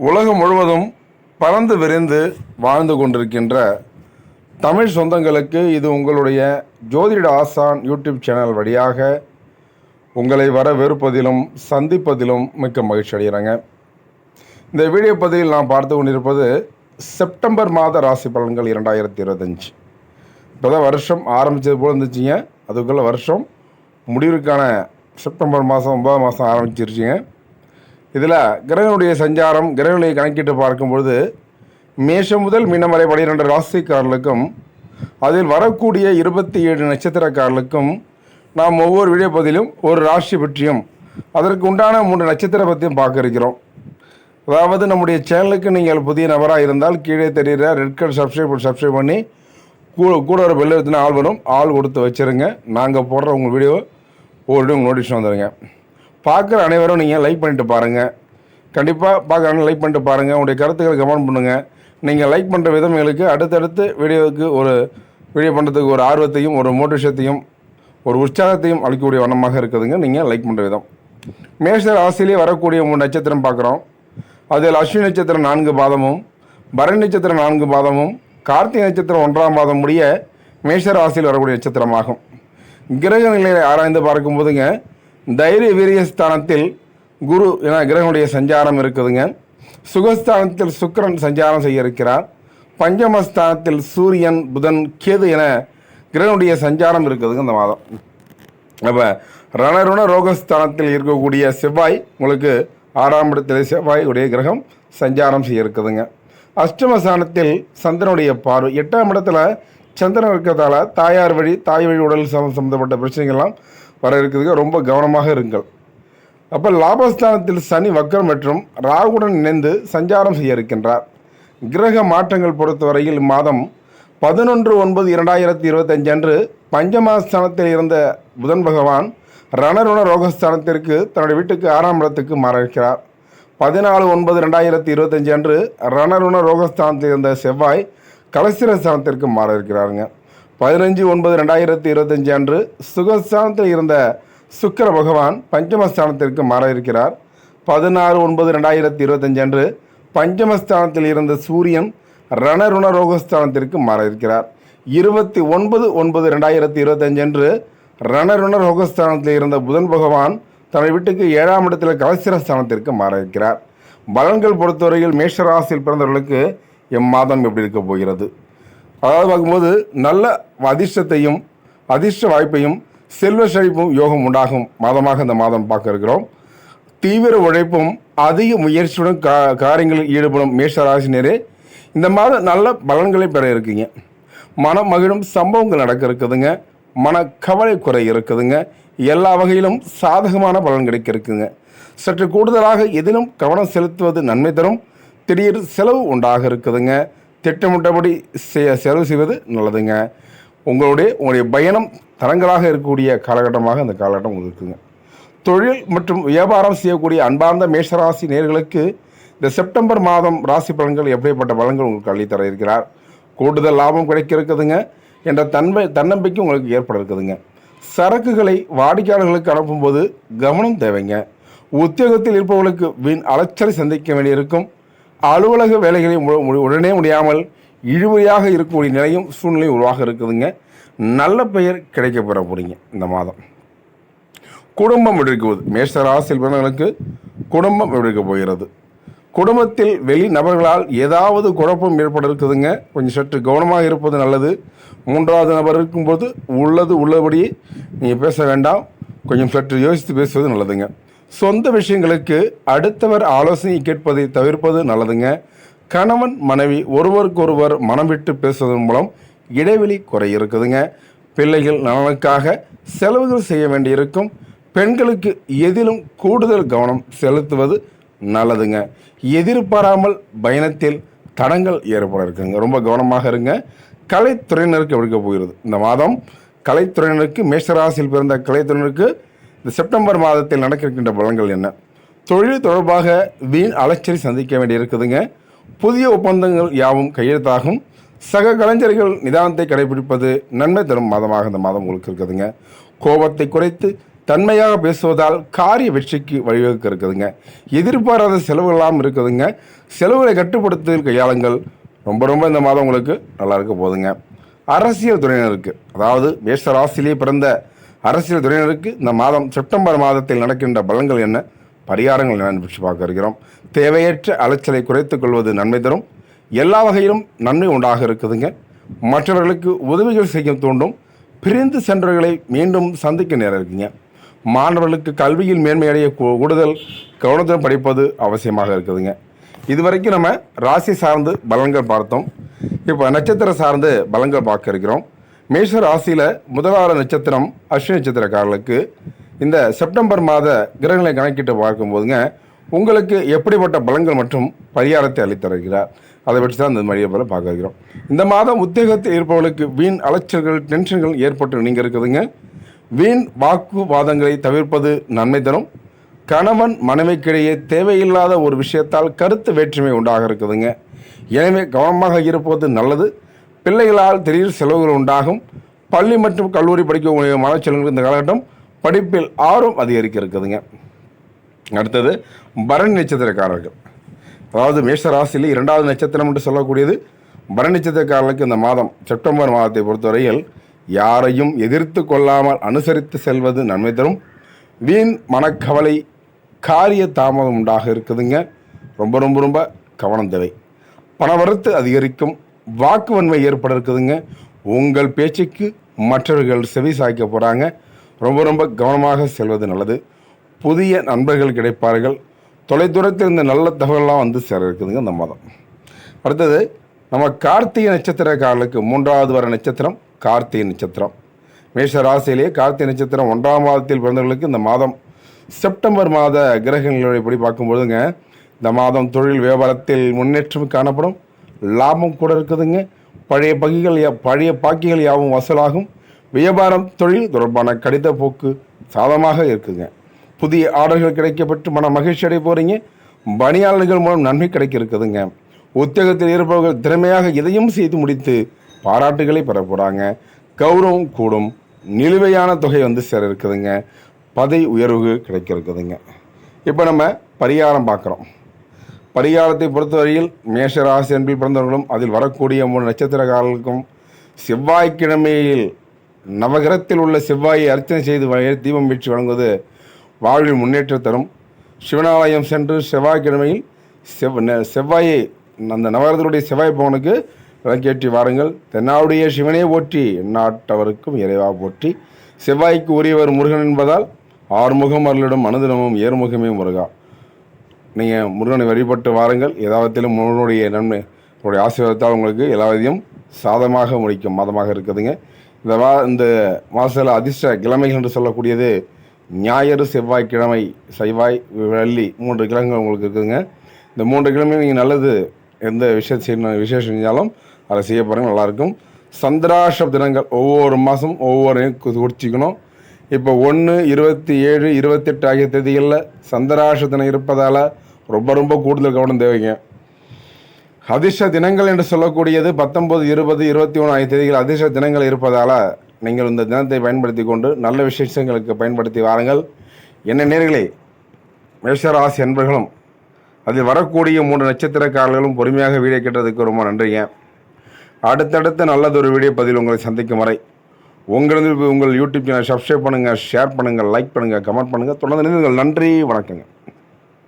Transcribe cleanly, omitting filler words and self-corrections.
உலகம் முழுவதும் பறந்து விரிந்து வாழ்ந்து கொண்டிருக்கின்ற தமிழ் சொந்தங்களுக்கு இது உங்களுடைய ஜோதிட ஆசான் யூடியூப் சேனல் வழியாக உங்களை வரவேற்பதிலும் சந்திப்பதிலும் மிக்க மகிழ்ச்சி அடைகிறேங்க. இந்த வீடியோ பதிவில் நான் பார்த்து கொண்டிருப்பது செப்டம்பர் மாத ராசி பலன்கள் 2025. இப்போ தான் வருஷம் ஆரம்பித்தது போல் இருந்துச்சுங்க. அதுக்குள்ளே வருஷம் முடிவுக்கான செப்டம்பர் மாதம் 9 மாதம் ஆரம்பிச்சிருச்சுங்க. இதில் கிரகனுடைய சஞ்சாரம் கிரகங்களை கணக்கிட்டு பார்க்கும்பொழுது மேஷம் முதல் மீனம் வரை 12 ராசிக்காரர்களுக்கும் அதில் வரக்கூடிய 27 நட்சத்திரக்காரர்களுக்கும் நாம் ஒவ்வொரு வீடியோ பதிலும் ஒரு ராசி பற்றியும் அதற்கு உண்டான 3 நட்சத்திர பற்றியும் பார்க்க இருக்கிறோம். அதாவது நம்முடைய சேனலுக்கு நீங்கள் புதிய நபராக இருந்தால் கீழே தெரிகிற ரெட் கலர் சப்ஸ்கிரைப் பண்ணி கூட ஒரு பெல் எடுத்துனா ஆள் வரும், ஆள் கொடுத்து வச்சுருங்க. நாங்கள் போடுற உங்கள் வீடியோ ஒவ்வொரு நோட்டிஃபிகேஷன் வந்துடுங்க. பார்க்குற அனைவரும் நீங்கள் லைக் பண்ணிட்டு பாருங்கள். கண்டிப்பாக பார்க்குறாங்க லைக் பண்ணிட்டு பாருங்கள். உங்களுடைய கருத்துக்களை கமெண்ட் பண்ணுங்கள். நீங்கள் லைக் பண்ணுற விதம் எங்களுக்கு அடுத்தடுத்து வீடியோவுக்கு ஒரு வீடியோ பண்ணுறதுக்கு ஒரு ஆர்வத்தையும் ஒரு மோட்டிவேஷத்தையும் ஒரு உற்சாகத்தையும் அளிக்கக்கூடிய வண்ணமாக இருக்குதுங்க நீங்கள் லைக் பண்ணுற விதம். மேஷ ராசியிலே வரக்கூடிய 3 நட்சத்திரம் பார்க்குறோம். அதில் அஸ்வினி நட்சத்திரம் 4 பாதமும், பரணி நட்சத்திரம் 4 பாதமும், கார்த்திகை நட்சத்திரம் 1ஆம் பாதம் முடிய மேஷ ராசியில் வரக்கூடிய நட்சத்திரமாகும். கிரக நிலையை ஆராய்ந்து பார்க்கும்போதுங்க தைரிய வீரியஸ்தானத்தில் குரு என கிரகனுடைய சஞ்சாரம் இருக்குதுங்க. சுகஸ்தானத்தில் சுக்கிரன் சஞ்சாரம் செய்ய இருக்கிறார். பஞ்சமஸ்தானத்தில் சூரியன் புதன் கேது என கிரகனுடைய சஞ்சாரம் இருக்குதுங்க இந்த மாதம். அப்போ ரணருண ரோகஸ்தானத்தில் இருக்கக்கூடிய செவ்வாய் உங்களுக்கு 6ஆம் இடத்தில் செவ்வாய் உடைய கிரகம் சஞ்சாரம் செய்ய இருக்குதுங்க. அஷ்டமஸ்தானத்தில் சந்திரனுடைய பார்வை 8ஆம் இடத்துல சந்திரன் இருக்கிறதால தாய் வழி உடல் சம்பந்தப்பட்ட பிரச்சனைகள்லாம் வர இருக்குதுங்க. ரொம்ப கவனமாக இருங்கள். அப்போ லாபஸ்தானத்தில் சனி வக்ரம் மற்றும் ராகுடன் இணைந்து சஞ்சாரம் செய்ய இருக்கின்றார். கிரக மாற்றங்கள் பொறுத்தவரையில் இம்மாதம் 11/9/2025 அன்று பஞ்சமஸ்தானத்தில் இருந்த புதன் பகவான் ரணருண ரோகஸ்தானத்திற்கு தன்னுடைய வீட்டுக்கு 6ஆம் இடத்துக்கு மாற இருக்கிறார். 14/9/2025 அன்று ரணருண ரோகஸ்தானத்தில் இருந்த செவ்வாய் கலசிரஸ்தானத்திற்கு மாற இருக்கிறாருங்க. 15/9/2025 அன்று சுகஸ்தானத்தில் இருந்த சுக்கிர பகவான் பஞ்சமஸ்தானத்திற்கு மாற இருக்கிறார். 16/9/2025 அன்று பஞ்சமஸ்தானத்தில் இருந்த சூரியன் ரணருண ரோகஸ்தானத்திற்கு மாற இருக்கிறார். 29/9/2025 அன்று ரணருண ரோகஸ்தானத்தில் இருந்த புதன் பகவான் தன்னை வீட்டுக்கு 7ஆம் இடத்தில் கலசிரஸ்தானத்திற்கு மாற இருக்கிறார். பலன்கள் பொறுத்தவரையில் மேஷராசியில் பிறந்தவர்களுக்கு எம்மாதம் எப்படி இருக்க போகிறது? அதாவது பார்க்கும்போது நல்ல அதிர்ஷ்டத்தையும் அதிர்ஷ்ட வாய்ப்பையும் செல்வ செழிப்பும் யோகம் உண்டாகும் மாதமாக இந்த மாதம் பார்க்க இருக்கிறோம். தீவிர உழைப்பும் அதிக முயற்சியுடன் காரியங்களில் ஈடுபடும் மேஷராசினரே இந்த மாதம் நல்ல பலன்களை பெற இருக்குங்க. மனம் மகிழும் சம்பவங்கள் நடக்க இருக்குதுங்க. மனக்கவலை குறை இருக்குதுங்க. எல்லா வகையிலும் சாதகமான பலன் கிடைக்க இருக்குங்க. சற்று கூடுதலாக எதிலும் கவனம் செலுத்துவது நன்மை தரும். திடீர் செலவு உண்டாக இருக்குதுங்க. திட்டமிட்டபடி செலவு செய்வது நல்லதுங்க. உங்களுடைய பயணம் தரங்களாக இருக்கக்கூடிய காலகட்டமாக அந்த காலகட்டம் இருக்குங்க. தொழில் மற்றும் வியாபாரம் செய்யக்கூடிய அன்பார்ந்த மேஷராசி நேயர்களுக்கு இந்த செப்டம்பர் மாதம் ராசி பலன்கள் எப்படிப்பட்ட பலன்கள் உங்களுக்கு அள்ளித்தர இருக்கிறார். கூடுதல் லாபம் கிடைக்க இருக்குதுங்க என்ற தன்னம்பிக்கை உங்களுக்கு ஏற்பட இருக்குதுங்க. சரக்குகளை வாடிக்கையாளர்களுக்கு அனுப்பும்போது கவனம் தேவைங்க. உத்தியோகத்தில் இருப்பவர்களுக்கு வீண் அலைச்சலை சந்திக்க வேண்டியிருக்கும். அலுவலக வேலைகளை உடனே முடியாமல் இழுவையாக இருக்கக்கூடிய நிலையும் சூழ்நிலை உருவாக இருக்குதுங்க. நல்ல பெயர் கிடைக்க பெற போறீங்க இந்த மாதம். குடும்பம் எடுக்குவது மேஷராசியில் பிறந்தவர்களுக்கு குடும்பம் எடுக்க போகிறது. குடும்பத்தில் வெளி நபர்களால் ஏதாவது குழப்பம் ஏற்பட இருக்குதுங்க. கொஞ்சம் சற்று கவனமாக இருப்பது நல்லது. 3வது நபர் இருக்கும்போது உள்ளபடியே நீங்கள் பேச வேண்டாம். கொஞ்சம் சற்று யோசித்து பேசுவது நல்லதுங்க. சொந்த விஷயங்களுக்கு அடுத்தவர் ஆலோசனை கேட்பதை தவிர்ப்பது நல்லதுங்க. கணவன் மனைவி ஒருவருக்கொருவர் மனம் விட்டு பேசுவதன் மூலம் இடைவெளி குறை இருக்குதுங்க. பிள்ளைகள் நலனுக்காக செலவுகள் செய்ய வேண்டியிருக்கும். பெண்களுக்கு எதிலும் கூடுதல் கவனம் செலுத்துவது நல்லதுங்க. எதிர்பாராமல் பயணத்தில் தடங்கள் ஏற்பட இருக்குங்க. ரொம்ப கவனமாக இருங்க. கலைத்துறையினருக்கு எடுக்க போகிறது இந்த மாதம். கலைத்துறையினருக்கு மேஷராசியில் பிறந்த கலைத்துறையினருக்கு இந்த செப்டம்பர் மாதத்தில் நடக்க இருக்கின்ற பலன்கள் என்ன? தொழில் தொடர்பாக வீண் அலைச்சலை சந்திக்க வேண்டியிருக்குதுங்க. புதிய ஒப்பந்தங்கள் யாவும் கையெழுத்தாகும். சக கலைஞர்கள் நிதானத்தை கடைபிடிப்பது நன்மை தரும் மாதமாக இந்த மாதம் உங்களுக்கு இருக்குதுங்க. கோபத்தை குறைத்து தன்மையாக பேசுவதால் காரிய வெற்றிக்கு வழிவகுக்க இருக்குதுங்க. எதிர்பாராத செலவுகளாம் இருக்குதுங்க. செலவுகளை கட்டுப்படுத்துதல் கையாளுங்கள். ரொம்ப இந்த மாதம் உங்களுக்கு நல்லா இருக்க போதுங்க. அரசியல் துறையினருக்கு, அதாவது மேஷ ராசியிலே பிறந்த அரசியல் துறையினருக்கு இந்த மாதம் செப்டம்பர் மாதத்தில் நடக்கின்ற பலன்கள் என்ன, பரிகாரங்கள் என்னென்னு பற்றி பார்க்க இருக்கிறோம். தேவையற்ற அலைச்சலை குறைத்துக் கொள்வது நன்மை தரும். எல்லா வகையிலும் நன்மை உண்டாக இருக்குதுங்க. மற்றவர்களுக்கு உதவிகள் செய்ய தூண்டும். பிரிந்து சென்றவர்களை மீண்டும் சந்திக்க நேரம் இருக்குங்க. மாணவர்களுக்கு கல்வியில் மேன்மையடைய கூடுதல் கவனத்துடன் படிப்பது அவசியமாக இருக்குதுங்க. இதுவரைக்கும் நம்ம ராசி சார்ந்து பலன்கள் பார்த்தோம். இப்போ நட்சத்திரம் சார்ந்து பலன்கள் பார்க்க இருக்கிறோம். மேஷ ராசியில் முதலாவது நட்சத்திரம் அஸ்வினி நட்சத்திரக்காரர்களுக்கு இந்த செப்டம்பர் மாத கிரகங்களை கணக்கிட்டு பார்க்கும்போதுங்க உங்களுக்கு எப்படிப்பட்ட பலன்கள் மற்றும் பரிகாரத்தை அளித்திருக்கிறார், அதை பற்றி தான் இந்த மதிய போல பார்க்க இருக்கிறோம். இந்த மாதம் உத்தியோகத்தில் இருப்பவர்களுக்கு வீண் அலைச்சல்கள் டென்ஷன்கள் ஏற்பட்டு நீங்கள் இருக்குதுங்க. வீண் வாக்குவாதங்களை தவிர்ப்பது நன்மை தரும். கணவன் மனைவிக்கிடையே தேவையில்லாத ஒரு விஷயத்தால் கருத்து வேற்றுமை உண்டாக இருக்குதுங்க. எனவே கவனமாக இருப்பது நல்லது. பிள்ளைகளால் திடீர் செலவுகள் உண்டாகும். பள்ளி மற்றும் கல்லூரி படிக்கக்கூடிய மாணவர்களுக்கு இந்த காலகட்டம் படிப்பில் ஆர்வம் அதிகரிக்க இருக்குதுங்க. அடுத்தது பரணி நட்சத்திரக்காரர்கள், அதாவது மேஷ ராசியில் இரண்டாவது நட்சத்திரம் என்று சொல்லக்கூடியது பரணி நட்சத்திரக்காரர்களுக்கு இந்த மாதம் செப்டம்பர் மாதத்தை பொறுத்தவரையில் யாரையும் எதிர்த்து கொள்ளாமல் அனுசரித்து செல்வது நன்மை தரும். வீண் மனக்கவலை காரிய தாமதம் உண்டாக இருக்குதுங்க. ரொம்ப கவனம் தேவை. பணவரத்து அதிகரிக்கும். வாக்குவன்மை ஏற்பட இருக்குதுங்க. உங்கள் பேச்சுக்கு மற்றவர்கள் செவி சாய்க்க போகிறாங்க. ரொம்ப கவனமாக செல்வது நல்லது. புதிய நண்பர்கள் கிடைப்பார்கள். தொலைதூரத்தில் இருந்த நல்ல தகவலாம் வந்து சேர இருக்குதுங்க இந்த மாதம். அடுத்தது நம்ம கார்த்திகை நட்சத்திரக்காரர்களுக்கு மூன்றாவது வர நட்சத்திரம் கார்த்திகை நட்சத்திரம். மேஷ ராசியிலேயே கார்த்திகை நட்சத்திரம் 1ஆம் மாதத்தில் பிறந்தவர்களுக்கு இந்த மாதம் செப்டம்பர் மாத கிரகங்களுடைய படி பார்க்கும்போதுங்க இந்த மாதம் தொழில் வியாபாரத்தில் முன்னேற்றம் காணப்படும். லாபம் கூட இருக்குதுங்க. பழைய பாக்கிகள் யாவும் வசூலாகும். வியாபாரம் தொழில் தொடர்பான கடித போக்கு சாதமாக இருக்குதுங்க. புதிய ஆர்டர்கள் கிடைக்கப்பட்டு மன மகிழ்ச்சி அடைய போகிறீங்க. பணியாளர்கள் மூலம் நன்மை கிடைக்க இருக்குதுங்க. உத்தியோகத்தில் இருப்பவர்கள் திறமையாக இதையும் செய்து முடித்து பாராட்டுகளை பெற போகிறாங்க. கௌரவம் கூடும். நிலுவையான தொகை வந்து சேர இருக்குதுங்க. பதவி உயர்வு கிடைக்க இருக்குதுங்க. இப்போ நம்ம பரிகாரம் பார்க்குறோம். பரிகாரத்தை பொறுத்தவரையில் மேஷ ராசி அன்பில் பிறந்தவர்களும் அதில் வரக்கூடிய 3 நட்சத்திரக்காரர்களுக்கும் செவ்வாய்க்கிழமையில் நவகிரகத்தில் உள்ள செவ்வாயை அர்ச்சனை செய்து தீபம் வீழ்ச்சி வழங்குவது வாழ்வில் முன்னேற்றம் தரும். சிவனாலயம் சென்று செவ்வாய்க்கிழமையில் செவ்வாயை அந்த நவகிரகத்தினுடைய செவ்வாய் பவனுக்கு விளக்கேற்றி வாருங்கள். தென்னாவுடைய சிவனே போற்றி, எந்நாட்டவருக்கும் இறைவா போற்றி. செவ்வாய்க்கு உரியவர் முருகன் என்பதால் ஆறுமுகம் அருளிடும் அனுதினமும் ஏறுமுகமே முருகா. நீங்கள் முருகனை வழிபட்டு வாருங்கள். எல்லாவற்றிலும் முருகனுடைய நன்மை உங்களுடைய ஆசீர்வாதத்தால் உங்களுக்கு எல்லாவற்றையும் சாதமாக முடிக்கும் மாதமாக இருக்குதுங்க. இந்த மாதத்தில் அதிர்ஷ்ட கிழமைகள் என்று சொல்லக்கூடியது ஞாயிறு, செவ்வாய்க்கிழமை, செவ்வாய், வெள்ளி 3 கிழமைகள் உங்களுக்கு இருக்குதுங்க. இந்த 3 கிழமையும் நீங்கள் நல்லது எந்த விசேஷம் செஞ்சாலும் அதை செய்ய பாருங்கள், நல்லாயிருக்கும். சந்திராஷ்ட தினங்கள் ஒவ்வொரு மாதம் ஒவ்வொரு குறிச்சிக்கணும். இப்போ 1, 27, 28 ஆகிய தேதிகளில் சந்திராஷ்ட தினம் இருப்பதால் ரொம்ப கூடுதல் கவனம் தேவைங்க. அதிர்ஷ்ட தினங்கள் என்று சொல்லக்கூடியது 19, 20, 21 ஆகிய தேதிகள் அதிர்ஷ்ட தினங்கள் இருப்பதால் நீங்கள் இந்த தினத்தை பயன்படுத்தி கொண்டு நல்ல விசேஷங்களுக்கு பயன்படுத்தி வாருங்கள். என்ன நேர்களே, மேஷராசி அன்பர்களும் அதில் வரக்கூடிய 3 நட்சத்திரக்காரர்களும் பொறுமையாக வீடியோ கேட்டதுக்கு ரொம்ப நன்றிங்க. அடுத்தடுத்த நல்லதொரு வீடியோ பதில் உங்களை சந்திக்கும் வரை உங்கள் யூடியூப் சேனல் சப்ஸ்கிரைப் பண்ணுங்கள், ஷேர் பண்ணுங்கள், லைக் பண்ணுங்கள், கமெண்ட் பண்ணுங்கள். தொடர்ந்து நன்றி, வணக்கங்க.